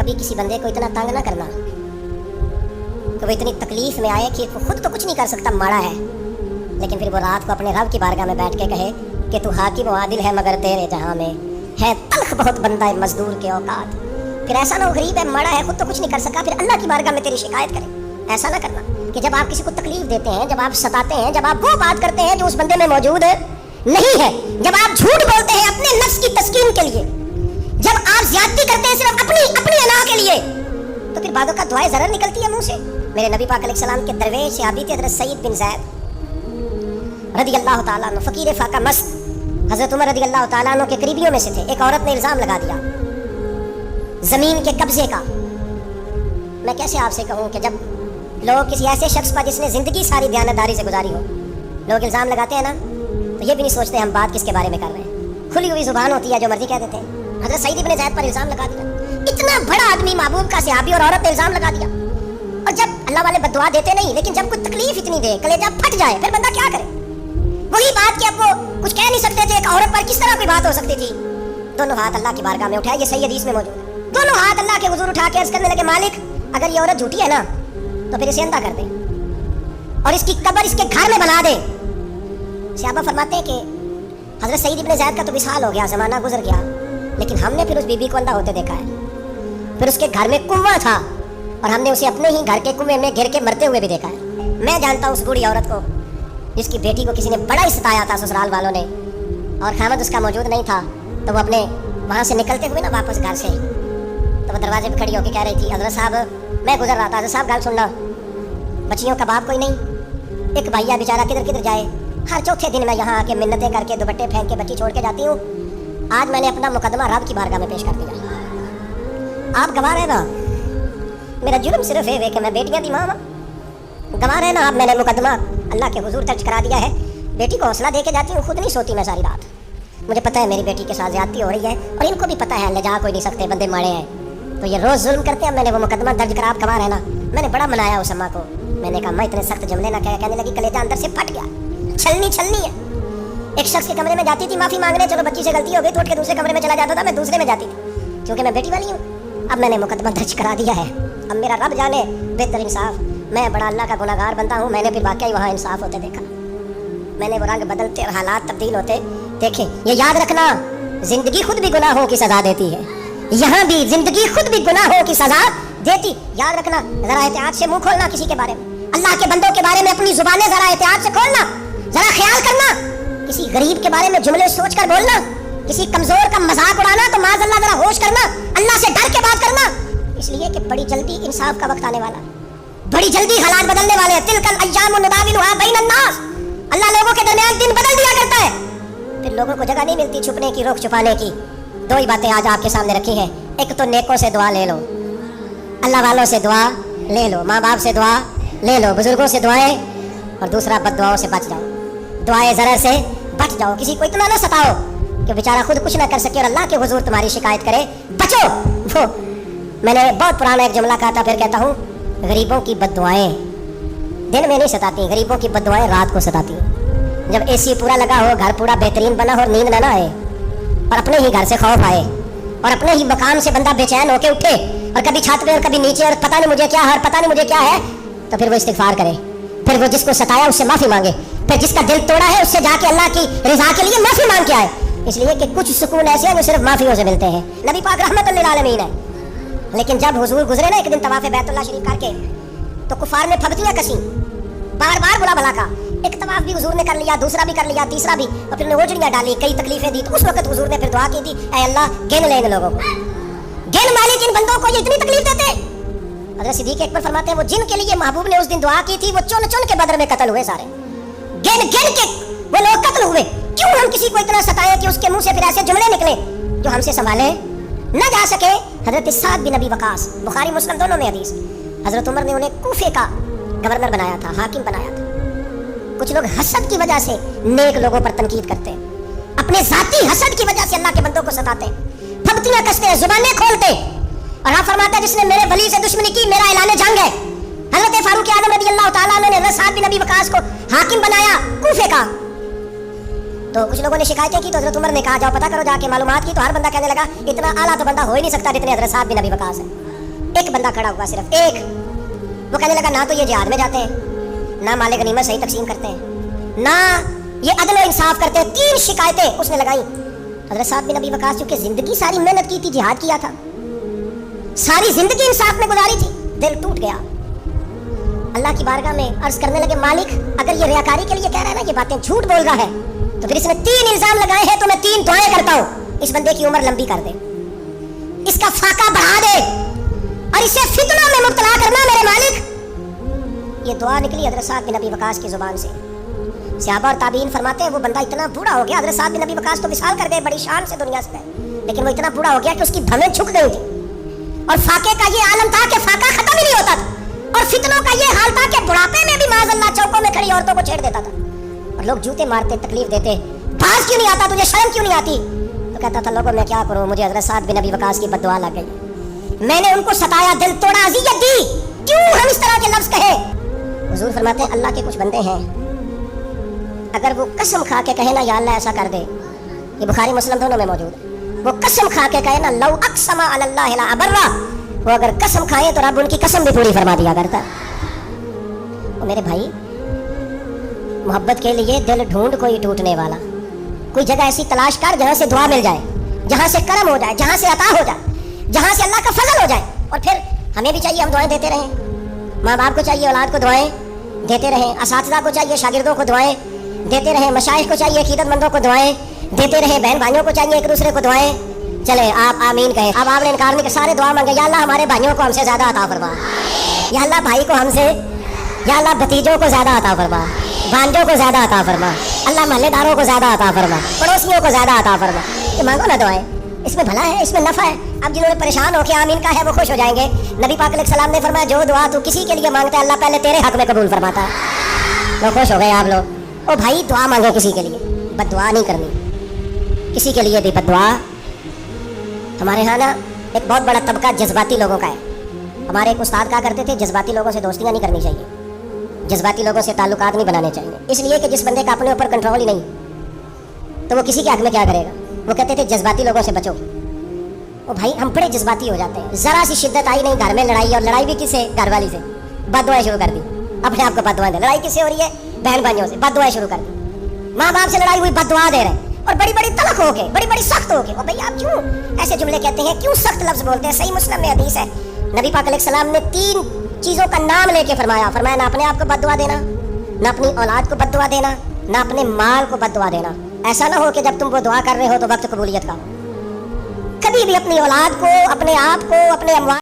भी किसी बंदे को इतना तंग ना करना कि वो इतनी तकलीफ में आए कि वो खुद तो कुछ नहीं कर सकता, माड़ा है, लेकिन फिर वो रात को अपने रब की बारगाह में बैठ के कहे कि तू हाकिम व आदिल है मगर तेरे जहाँ में है तल्ख बहुत बंदा है मजदूर के औकात। फिर ऐसा ना हो गरीब है, माड़ा है, खुद तो कुछ नहीं कर सका, फिर अल्लाह की बारगाह में तेरी शिकायत करे। ऐसा ना करना कि जब आप किसी को तकलीफ देते हैं, जब आप सताते हैं, जब आप वो बात करते हैं जो उस बंदे में मौजूद नहीं है, जब आप झूठ बोलते हैं अपने नफ्स की तस्कीन के लिए, जब आप ज्यादती करते हैं सिर्फ अपनी अना के लिए, तो फिर बादों का दुआएं जरर निकलती है मुंह से। मेरे नबी पाक अलैहिस्सलाम के दरवेश सहाबी थे हज़रत सईद बिन ज़ैद रज़ी अल्लाह ताला अन्हु, फ़कीर फाका मस्त, हज़रत उमर रज़ी अल्लाह ताला अन्हु के करीबियों में से थे। एक औरत ने इल्ज़ाम लगा दिया ज़मीन के कब्जे का। मैं कैसे आपसे कहूँ कि जब लोग किसी ऐसे शख्स पर जिसने ज़िंदगी सारी दयानतदारी से गुजारी हो, लोग इल्ज़ाम लगाते हैं ना, तो ये भी नहीं सोचते हम बात किसके बारे में कर रहे हैं। खुली हुई ज़ुबान होती है, जो मर्जी कह देते हैं। हज़रत सईद बिन ज़ैद पर इल्ज़ाम लगा दिया, इतना बड़ा आदमी महबूब का सहाबी, और औरत ने इल्ज़ाम लगा दिया। और जब अल्लाह वाले बद्दुआ देते नहीं, लेकिन जब कोई तकलीफ इतनी दे, कलेजा फट जाए, फिर बंदा क्या करे। वही बात कि अब वो कुछ कह नहीं सकते थे, एक औरत पर किस तरह कोई बात हो सकती थी। दोनों हाथ अल्लाह की बारगाह में उठाए, ये सही हदीस में मौजूद है। दोनों हाथ अल्लाह के हुजूर उठा के अर्ज़ करने लगे, मालिक अगर ये औरत झूठी है ना तो फिर इसे अंधा कर दे और इसकी कब्र इसके घर में बना दे। सहाबा फरमाते हैं कि हज़रत सईद इब्न ज़ैद का तो विसाल हो गया, ज़माना गुजर गया, लेकिन हमने फिर उस बीबी को अंधा होते देखा है। फिर उसके घर में कुआं था और हमने उसे अपने ही घर के कुएं में गिर के मरते हुए भी देखा है। मैं जानता हूँ उस बूढ़ी औरत को जिसकी बेटी को किसी ने बड़ा ही सताया था ससुराल वालों ने, और खामद उसका मौजूद नहीं था, तो वो अपने वहाँ से निकलते हुए ना वापस घर से, तो वो दरवाजे पर खड़ी होकर कह रही थी, हज़रत साहब मैं गुजर रहा था, हज़रत साहब गल सुनना, बच्चियों का बाप कोई नहीं, एक भैया बेचारा किधर किधर जाए, हर चौथे दिन मैं यहाँ आके मिन्नतें करके दुपट्टे फेंक के बच्ची छोड़ के जाती हूँ। आज मैंने अपना मुकदमा रब की बारगाह में पेश कर दिया। आप गवाह रहना, मेरा जुर्म सिर्फ है कि मैं बेटियां दी माँ, गवाह रहना आप, मैंने मुकदमा अल्लाह के हुजूर दर्ज करा दिया है। बेटी को हौसला दे के जाती हूँ, खुद नहीं सोती मैं सारी रात, मुझे पता है मेरी बेटी के साथ ज्यादती हो रही है, और इनको भी पता है ले जा कोई नहीं सकते, बंदे माड़े हैं, तो ये रोज़ जुल्म करते हैं। मैंने वो मुकदमा दर्ज करा, आप गवाह रहना। मैंने बड़ा मनाया उस अम्मा को, मैंने कहा मैं इतने सख्त जुमले ना कह, कहने लगी कलेजा अंदर से फट गया, छलनी है। एक शख्स के कमरे में जाती थी माफ़ी मांगने, चलो बच्ची से गलती हो गई तो उठ के दूसरे कमरे में चला जाता था, मैं दूसरे में जाती थी क्योंकि मैं बेटी वाली हूँ। अब मैंने मुकदमा दर्ज करा दिया है, अब मेरा रब जाने बेहतर इंसाफ, मैं बड़ा अल्लाह का गुनाहगार बनता हूँ। मैंने फिर वाकई वहाँ इंसाफ होते देखा, मैंने वो रंग बदलते और हालात तब्दील होते देखे। ये याद रखना, जिंदगी खुद भी गुनाहों की सजा देती है, यहाँ भी जिंदगी खुद भी गुनाहों की सजा देती। याद रखना, जरा एहतियात से मुंह खोलना किसी के बारे में, अल्लाह के बंदों के बारे में अपनी जुबानें जरा एहतियात से खोलना, जरा ख्याल करना, किसी गरीब के बारे में जुमले सोच कर बोलना, किसी कमजोर का मजाक उड़ाना तो माज़अल्लाह जरा होश करना, अल्लाह से डर के बात करना, इसलिए कि बड़ी जल्दी इंसाफ का वक्त आने वाला, बड़ी जल्दी हालात बदलने वाले हैं। तिलकल अय्यामु नुदाविलुहा बैनन नास, अल्लाह लोगों के दरमियान दिन बदल दिया करता है, फिर लोगों को जगह नहीं मिलती छुपने की, रोक छुपाने की। दो ही बातें आज आपके सामने रखी हैं, एक तो नेकों से दुआ ले लो, अल्लाह वालों से दुआ ले लो, माँ बाप से दुआ ले लो, बुजुर्गों से दुआएं, और दूसरा बद्दुआओं से बच जाओ, दुआएं ज़रा से बच जाओ। किसी को इतना ना सताओ कि बेचारा खुद कुछ ना कर सके और अल्लाह के हुजूर तुम्हारी शिकायत करे, बचो। वो मैंने बहुत पुराना एक जुमला कहा था, फिर कहता हूँ, गरीबों की बद्दुआएं दिन में नहीं सताती, गरीबों की बद्दुआएं रात को सताती हैं। जब एसी पूरा लगा हो, घर पूरा बेहतरीन बना हो, नींद ना आए और अपने ही घर से खौफ आए और अपने ही मकान से बंदा बेचैन होके उठे और कभी छत पे और कभी नीचे और पता नहीं मुझे क्या है और पता नहीं मुझे क्या है, तो फिर वो इस्तिगफार करे, फिर वो जिसको सताया उससे माफ़ी मांगे, फिर जिसका दिल तोड़ा है उससे जाके अल्लाह की रज़ा के लिए माफ़ी मांग के आए। इसलिए कि कुछ सुकून ऐसे हैं जो सिर्फ माफ़ियों से मिलते हैं। नबी पाक रहमतुल लिल आलमीन है, लेकिन जब हुजूर गुजरे ना एक दिन तवाफ़े बैतुल्लाह शरीफ करके, तो कुफार ने फबतियाँ कसी, बार बार बुला भला का, एक तवाफ भी हुजूर ने कर लिया, दूसरा भी कर लिया, तीसरा भी, और फिर उन्हें ओझड़ियाँ डाली, कई तकलीफें दी। तो उस वक्त हुजूर ने फिर दुआ की थी, ऐ अल्लाह गिन ले इन लोगों को, गिन मालिक इन बंदों को ये इतनी तकलीफ देते। हज़रत सिद्दीक़ अकबर फरमाते हैं, वो जिनके लिए महबूब ने उस दिन दुआ की थी वो चुन चुन के बदर में कत्ल हुए, सारे गिन गिन के वो लोग कत्ल हुए। क्यों हम किसी को इतना सताएं कि उसके मुंह से फिर ऐसे जुमले निकले जो हमसे संभाले न जा सके। हज़रत साद बिन अबी वक़ास, बुखारी मुस्लिम दोनों में हदीस, हज़रत उमर ने उन्हें कूफे का गवर्नर बनाया था, हाकिम बनाया था। कुछ लोग हसद की वजह से नेक लोगों पर तनकीद करते हैं, अपने जाती हसद की वजह से अल्लाह के बंदों को सताते हैं, फबतियाँ कसते हैं, जुबानें खोलते। और आप फरमाते हैं, जिसने मेरे वली से दुश्मनी की मेरा ऐलान जंग है। हज़रत फारूक आज़म रज़ी अल्लाह तआला अन्हु ने हज़रत साद बिन अबी वक़ास को हाकिम बनाया कूफे का। तो कुछ लोगों ने शिकायतें की, तो हज़रत उमर ने कहा जाओ पता करो जाके, मालूमात की, तो हर बंदा कहने लगा इतना आला तो बंदा हो ही नहीं सकता जितने हज़रत साद बिन अबी वक़ास है। एक बंदा खड़ा हुआ, सिर्फ एक। वो कहने लगा ना तो ये जिहाद में जाते हैं, ना माल गनीमत सही तकसीम करते हैं, ना ये अदल व इंसाफ करते हैं। 3 शिकायतें उसने लगाई। हज़रत साद बिन अबी वक़ास चूंकि जिंदगी सारी मेहनत की थी, जिहाद किया था, सारी जिंदगी इंसाफ में गुजारी थी, दिल टूट गया। अल्लाह की बारगाह में अर्ज करने लगे, मालिक अगर ये रियाकारी के लिए कह रहा है ना, ये बातें झूठ बोल रहा है, तो फिर इसने 3 इल्जाम लगाए हैं, तो मैं 3 दुआएं करता हूँ, इस बंदे की उम्र लंबी कर दे, इसका फाका बढ़ा दे और इसे फितनों में मुब्तला करना मेरे मालिक। ये दुआ निकली हज़रत साद बिन अबी वक़ास की जुबान से। सहाबा और ताबीन फरमाते हैं वो बंदा इतना बूढ़ा हो गया, हज़रत साद बिन अबी वक़ास तो विसाल कर गए बड़ी शान से दुनिया से, लेकिन वो इतना बूढ़ा हो गया कि उसकी भवें झुक गई थी। और फाके का ये आलम था कि फाका खत्म ही नहीं होता था, और फितनों का ये हाल था कि बुढ़ापे में भी माज़अल्लाह चौकों में खड़ी औरतों को छेड़ देता था, और लोग जूते मारते, तकलीफ देते, बाज क्यों नहीं आता, तुझे शर्म क्यों नहीं आती? तो कहता था लोगों मैं क्या करूं, मुझे हज़रत साद बिन अबी वक़ास की बद्दुआ लग गई, मैंने उनको सताया, दिल तोड़ा, अज़ियत दी, क्यों हम इस तरह के लफ्ज़ कहे? हुज़ूर फरमाते हैं अल्लाह के कुछ बंदे हैं, अगर वो कसम खा के कहे ना या अल्लाह ऐसा कर दे, ये बुखारी मुस्लिम दोनों में मौजूद है, वो कसम खा के कहे ना लौ अक़समा अलल्लाहि ला अबर्रा, वो अगर कसम खाए तो रब उनकी कसम भी पूरी फरमा दिया करता। और मेरे भाई मोहब्बत के लिए दिल ढूंढ कोई टूटने वाला, कोई जगह ऐसी तलाश कर जहाँ से दुआ मिल जाए, जहाँ से करम हो जाए, जहाँ से अता हो जाए, जहाँ से अल्लाह का फजल हो जाए। और फिर हमें भी चाहिए हम दुआएं देते रहें, माँ बाप को चाहिए औलाद को दुआएं देते रहें, असातिज़ा को चाहिए शागिर्दों को दुआएं देते रहें, मशाइख को चाहिए अकीदतमंदों को दुआएं देते रहें, बहन भाइयों को चाहिए एक दूसरे को दुआएं। चले आप आमीन कहें। अब आपने इनकार नहीं, सारे दुआ मांगे, या अल्लाह हमारे भाइयों को हमसे ज़्यादा अता फरमा, या अल्लाह भाई को हमसे, या अल्लाह भतीजों को ज़्यादा अता फरमा, भांजों को ज़्यादा अता फरमा, अल्लाह महल्लेदारों को ज़्यादा अता फरमा, पड़ोसियों को ज़्यादा अता फरमा। ये मांगो ना दुआएं, इसमें भला है, इसमें नफ़ा है। अब जिन्होंने परेशान होकर आमीन का है वो खुश हो जाएंगे। नबी पाक अलैहिस्सलाम ने फरमाया जो दुआ तू किसी के लिए मांगता है अल्लाह पहले तेरे हक में कबूल फरमाता है। वो खुश हो गए आप लोग। ओ भाई दुआ मांगो किसी के लिए, बद्दुआ नहीं करनी, किसी के लिए भी बद्दुआ। हमारे यहाँ ना एक बहुत बड़ा तबका जज्बाती लोगों का है। हमारे एक उस्ताद कहा करते थे जज्बाती लोगों से दोस्तियाँ नहीं करनी चाहिए, जज्बाती लोगों से ताल्लुकात नहीं बनाने चाहिए, इसलिए कि जिस बंदे का अपने ऊपर कंट्रोल ही नहीं तो वो किसी के हक में क्या करेगा। वो कहते थे जज्बाती लोगों से बचो। ओ भाई हम बड़े जज्बाती हो जाते हैं, ज़रा सी शिद्दत आई नहीं घर में लड़ाई, और लड़ाई भी किससे, घरवाली से, बद्दुआएं शुरू कर दी, अपने आप को बद्दुआएं दे। लड़ाई किससे हो रही है, बहन भाइयों से, बद्दुआएं शुरू कर दी। माँ बाप से लड़ाई हुई, बद्दुआ दे रहे हैं, और बड़ी बड़ी तलख हो के, बड़ी बड़ी सख्त हो के। और भाई आप क्यों ऐसे जुमले कहते हैं, क्यों सख्त लफ्ज़ बोलते हैं? सही मुस्लिम में हदीस है, नबी पाक अलैहिस्सलाम ने 3 चीज़ों का नाम लेके फरमाया ना अपने आप को बद्दुआ देना, ना अपनी औलाद को बद्दुआ देना, ना अपने माल को बद्दुआ देना। ऐसा ना हो कि जब तुम वो दुआ कर रहे हो तो वक्त कबूलियत का हो। कभी भी अपनी औलाद को, अपने आप को, अपने अमवाल